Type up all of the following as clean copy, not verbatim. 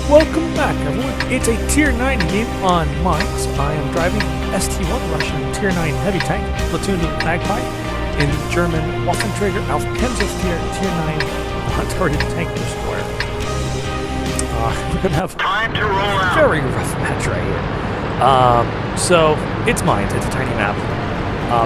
Welcome back, everyone. It's a Tier 9 game on mines. I am driving ST-1 Russian Tier 9 heavy tank, platooned with Magpie, in the German Waffenträger auf Tier 9 turreted tank destroyer. We're going to have a very rough match right here. So, it's mines. It's a tiny map.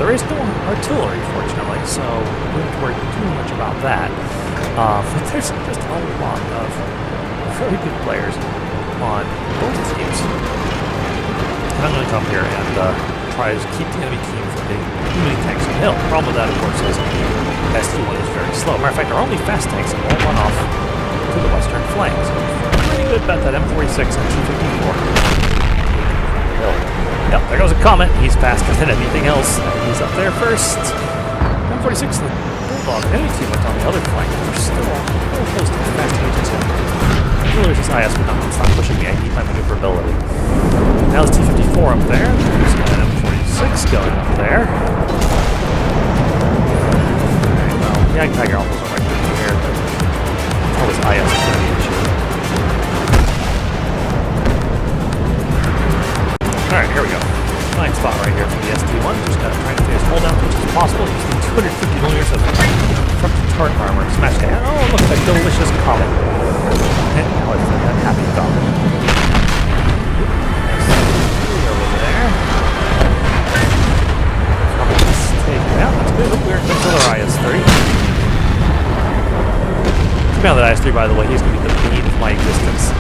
There is no artillery, fortunately, so we don't have to worry too much about that. But there's just a lot of very good players on both teams. And I'm going to come here and try to keep the enemy team from getting too many tanks on the hill. The problem with that, of course, is ST-1 is very slow. Matter of fact, our only fast tanks will run off to the western flank. So it's a pretty good bet that M46 and T-54. Yep, there goes a Comet. He's faster than anything else. He's up there first. M46, the Bulldog enemy team went on the other flank. They're still very close to the fast agents here. There's this IS, but no, stop pushing me. I need my maneuverability. Now there's T-54 up there. There's an M46 going up there. Alright, well, the Tiger almost went right through here. Oh, this IS is going to be an issue. Alright, here we go. Fine spot right here for the ST-1. Just gotta try and stay as hold down as much as possible. Using 250 millimeters of front turret armor. Smash down. Oh, look at that delicious Comet. And now it's an unhappy Comet. Over there. Let's take it out. That's good. Oh, we're going to our IS-3. Now that IS-3, by the way, he's going to be the bane of my existence.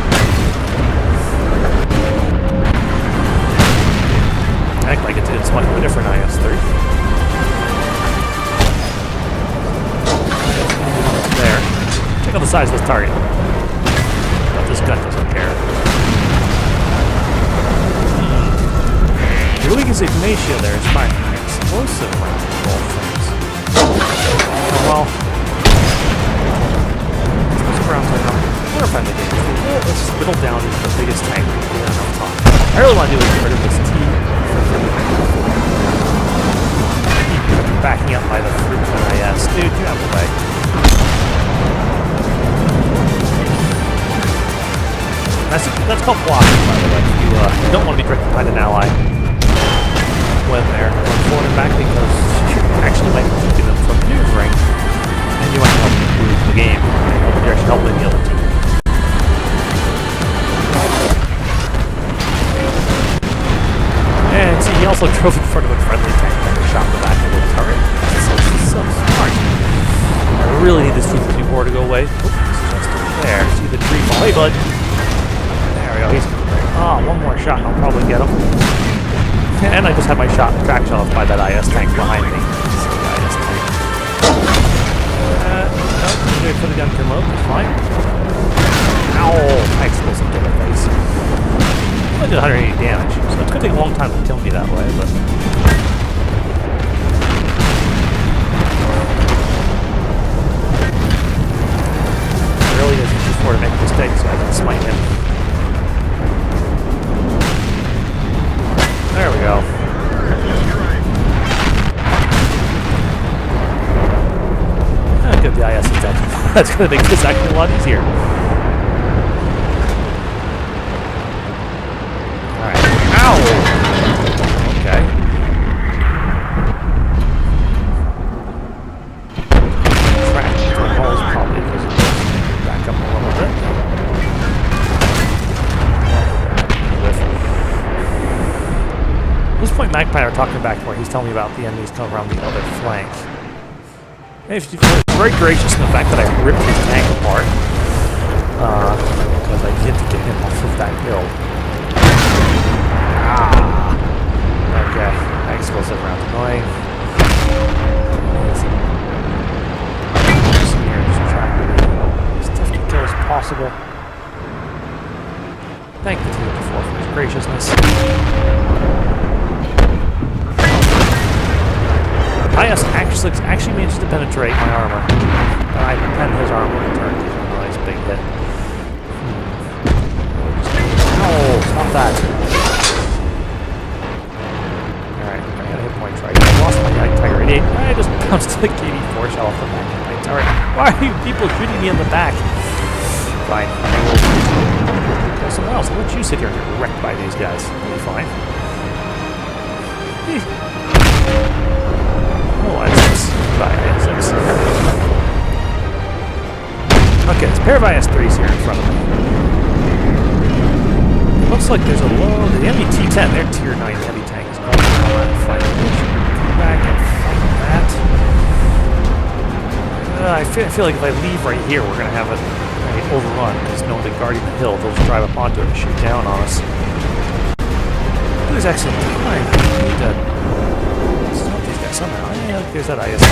Act like it's much of a different IS-3. There. Check out the size of this target. But this gun doesn't care. Your weakest Ignatia there is fine. Explosive round of all things. Oh, well. Explosive rounds are not. We're fine the game. Let's just whittle down the biggest tank. I really want to do is get rid of this T. Backing up by the fruit of IS. Dude, get out of the way. That's called blocking, by the way. You don't want to be directed behind an ally when they're going forward and back, because you actually might be keeping them from maneuvering, and you might help them lose the game. You're actually helping the other team. And see, he also drove in front of a friendly tank and shot the back of the turret. So smart. I really need this T-54 to go away. Oh, it's just there. See the tree fall. Hey, bud. There we go. He's one more shot and I'll probably get him. And I just had my track shot off by that IS tank behind me. IS tank. No, I'm put it down to mode. It's fine. Ow! I explosive to the face. I did 180 damage, so it's going to take a long time to kill me that way, but... It really is just for to make mistakes so I can smite him. There we go. Good, the IS is dead. That's going to make this actually a lot easier. Ow! Okay. Track the holes probably because it back up a little bit. At this point, Magpie are talking back to where he's telling me about the enemies coming around the other flank. And he's very gracious in the fact that I ripped his tank apart because I did get him off of that hill. Okay, explosive round annoying. Just here, just trying to be as tough to kill as possible. Thank the T-54 for his graciousness. IS actually managed to penetrate my armor. I pen his armor in turn. He's a nice big hit. Oh, stop that. Right. I lost my Tiger 88. I just bounced the KD-4 shell off the back of my turret. Why are you people shooting me in the back? Fine. go somewhere else. I'll let you sit here and get wrecked by these guys. You'll be fine. Oh, IS-6. Bye, IS-6. Okay, there's a pair of IS-3s here in front of me. It looks like there's a low... The enemy T-10, their Tier 9 heavy tank is going to fight. Come back and fight that. I feel like if I leave right here, we're going to have an overrun, because no one guarding the hill. They'll just drive up onto it and shoot down on us. There's excellent time. I need to stop these guys somehow. Yeah, there's that IS-3.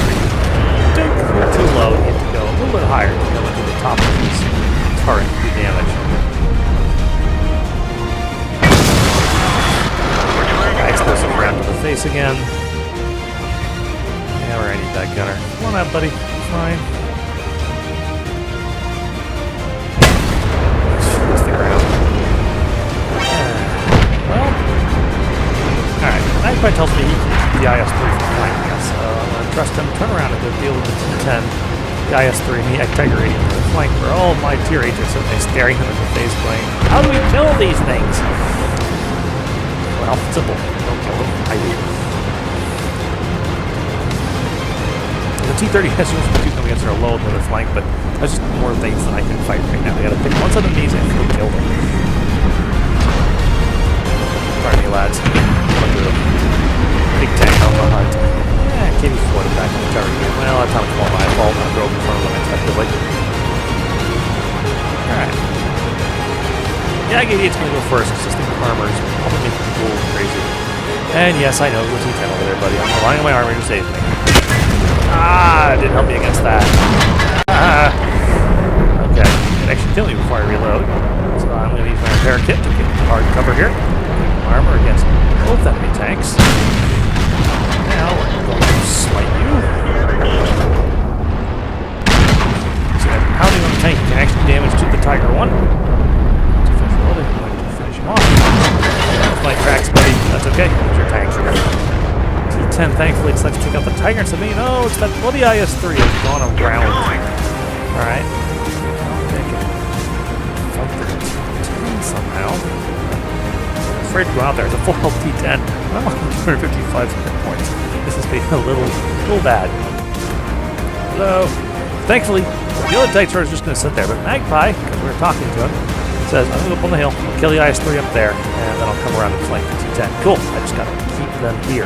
We're too low. We need to go a little bit higher to go into the top of these turret and do damage. Explosive round to the face again. Yeah, we're gonna need that gunner. Come on out, buddy. Fine. Stick around. Well, alright. Magpie tells me he can keep the IS-3 from flanking us, so I'm gonna trust him. Turn around and go deal with the T-10. The IS-3 and the Tiger 80 to the flank where all my tier agents are staring him in the face playing, how do we kill these things? Well, simple. Don't kill them. I do. The T-30 has used two coming against our low to their flank, but that's just more things than I can fight right now. We gotta pick one set of these and go kill them. Pardon me, lads. Big tank on the hunt. Yeah, KV-4 back in the tower again. Well, that's not all my fault. I drove in front of them unexpectedly. Alright. Yeah, Ag-88's going to go first, because this thing with armor is probably making people crazy. And yes, I know, there's a T-10 over there, buddy. I'm relying on my armor to save me. Ah, it didn't help me against that. Ah. Okay, it actually killed me before I reload. So I'm going to use my repair kit to get hard cover here. Armor against both enemy tanks. Now we're going to smite you. So that pounding on the tank can actually damage to the Tiger 1. That's my tracks, buddy. That's okay. It's your tank. T-10 thankfully decides to take out the Tiger and said, no, it's that bloody IS-3 has gone around. Alright. They can fuck the T-10 somehow. I'm afraid to go out there. It's a full health T-10. I'm on 255 points. This is being a little bad. Hello. Thankfully, the other Tiger is just going to sit there, but Magpie, because we were talking to him, says, I'm going to go up on the hill, I'll kill the IS-3 up there, and then I'll come around and flank the T-10. Cool, I just got to keep them here.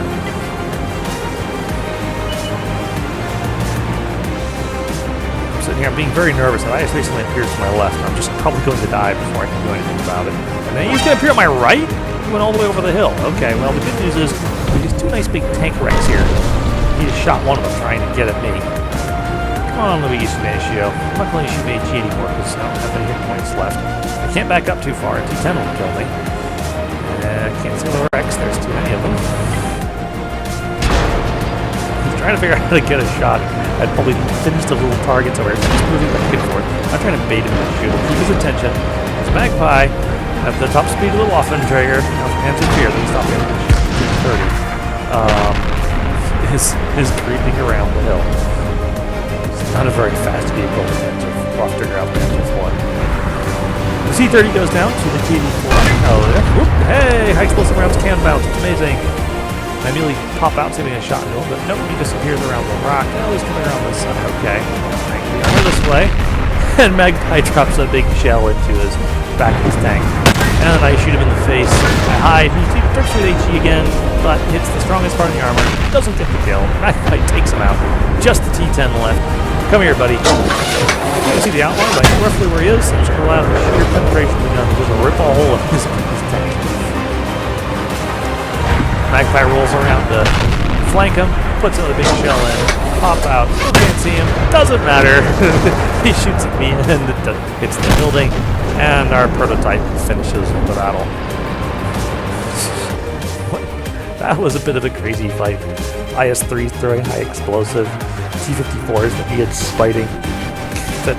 I'm sitting here, I'm being very nervous, that IS-3 suddenly appears to my left, and I'm just probably going to die before I can do anything about it. And then he's going to appear on my right? He went all the way over the hill. Okay, well, the good news is, these two nice big tank wrecks here. He just shot one of them trying to get at me. Come on, Luigi Mateo. I'm not going to shoot AG anymore, because I don't have any hit points left. I can't back up too far. T-10 will kill me. I can't see the Rex. There's too many of them. He's trying to figure out how to get a shot. I'd probably finish the little targets over here. So just moving back and forth. I'm trying to bait him and shoot him. Keep his attention. There's Magpie at the top speed of the Waffenträger. Now hands in fear. Then stop him. 230. Is creeping around the hill. It's not a very fast vehicle in terms of Waffenträger Alpha 1. The C-30 goes down to the KV-4. Oh, whoop, hey! High explosive rounds can bounce. It's amazing. I immediately pop out, saving a shot into him, but nope, he disappears around the rock. Now he's coming around this side. Okay. Over this way. And Magpie drops a big shell into his back of his tank. And then I shoot him in the face. I hide. He starts with HE again, but hits the strongest part of the armor. Doesn't get the kill. Magpie takes him out. Just the T-10 left. Come here, buddy. You see the outline, like roughly where he is. I'm just going to allow the sheer penetration of the gun to just rip a hole in his tank. Magpie rolls around to flank him, puts another big shell in, pop out. Still can't see him. Doesn't matter. He shoots at me and it hits the building, and our prototype finishes the battle. That was a bit of a crazy fight. IS-3's throwing high explosive. T-54s that he is fighting. That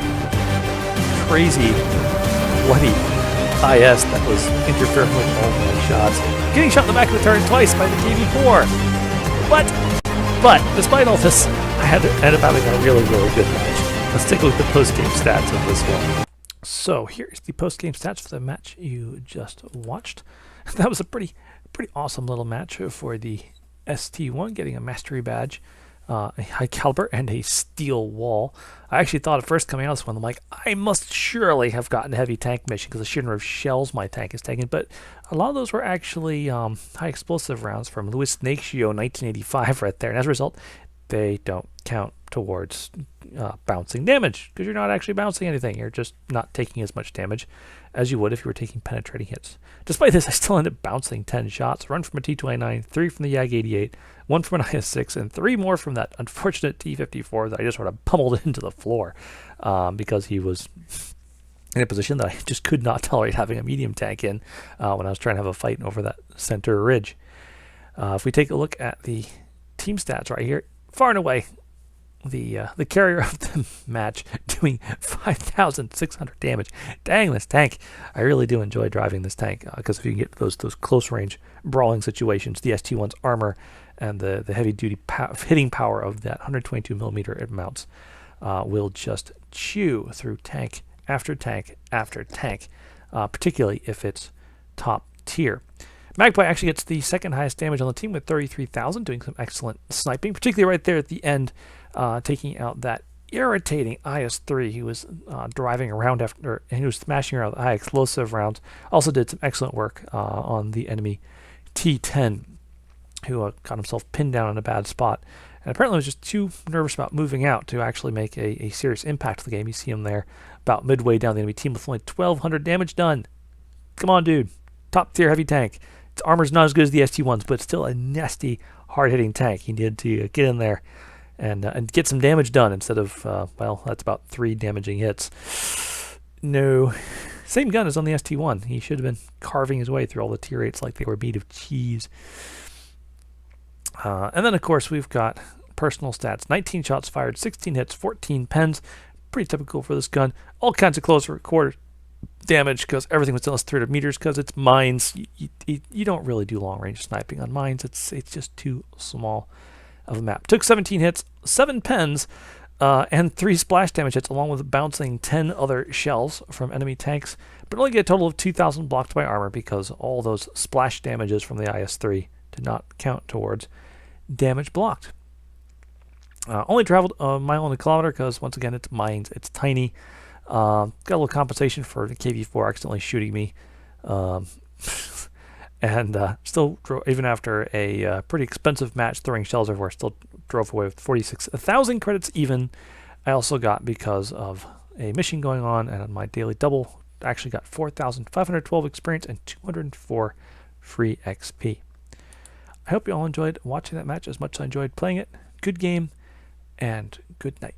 crazy, bloody IS that was interfering with all my shots. Getting shot in the back of the turret twice by the KV-4. But, despite all this, I had to end up having a really, really good match. Let's take a look at the post-game stats of this one. So here's the post-game stats for the match you just watched. That was a pretty awesome little match for the ST1, getting a mastery badge, a high caliber, and a steel wall. I actually thought at first coming out of this one, I'm like, I must surely have gotten a heavy tank mission because the sheer number of shells my tank is taking. But a lot of those were actually high explosive rounds from Louis Naccio 1985 right there. And as a result, they don't count towards bouncing damage because you're not actually bouncing anything. You're just not taking as much damage as you would if you were taking penetrating hits. Despite this, I still ended up bouncing 10 shots, one from a T-29, 3 from the Yak-88, 1 from an IS-6, and 3 more from that unfortunate T-54 that I just sort of pummeled into the floor because he was in a position that I just could not tolerate having a medium tank in when I was trying to have a fight over that center ridge. If we take a look at the team stats right here, far and away, the carrier of the match, doing 5,600 damage. Dang, this tank! I really do enjoy driving this tank because if you can get those close range brawling situations, the ST1's armor and the heavy duty hitting power of that 122 millimeter it mounts will just chew through tank after tank after tank, particularly if it's top tier. Magpie actually gets the second highest damage on the team with 33,000, doing some excellent sniping, particularly right there at the end, taking out that irritating IS-3 who was driving around after, and he was smashing around with high explosive rounds. Also did some excellent work on the enemy T-10, who got himself pinned down in a bad spot. And apparently was just too nervous about moving out to actually make a serious impact to the game. You see him there about midway down the enemy team with only 1,200 damage done. Come on, dude. Top tier heavy tank. Its armor's not as good as the ST1's, but still a nasty, hard-hitting tank. He needed to get in there and get some damage done instead of, well, that's about 3 damaging hits. No. Same gun as on the ST1. He should have been carving his way through all the tier 8s like they were made of cheese. And then, of course, we've got personal stats. 19 shots fired, 16 hits, 14 pens. Pretty typical for this gun. All kinds of close quarters damage because everything was less 300 meters because it's mines. You don't really do long range sniping on mines. It's just too small of a map. Took 17 hits, 7 pens, and 3 splash damage hits, along with bouncing 10 other shells from enemy tanks, but only get a total of 2,000 blocked by armor because all those splash damages from the IS-3 did not count towards damage blocked. Only traveled a mile and a kilometer because, once again, it's mines. It's tiny. Got a little compensation for the KV-4 accidentally shooting me. And still, even after a pretty expensive match throwing shells everywhere, still drove away with 46,000 credits even. I also got, because of a mission going on and my daily double, actually got 4,512 experience and 204 free XP. I hope you all enjoyed watching that match as much as I enjoyed playing it. Good game, and good night.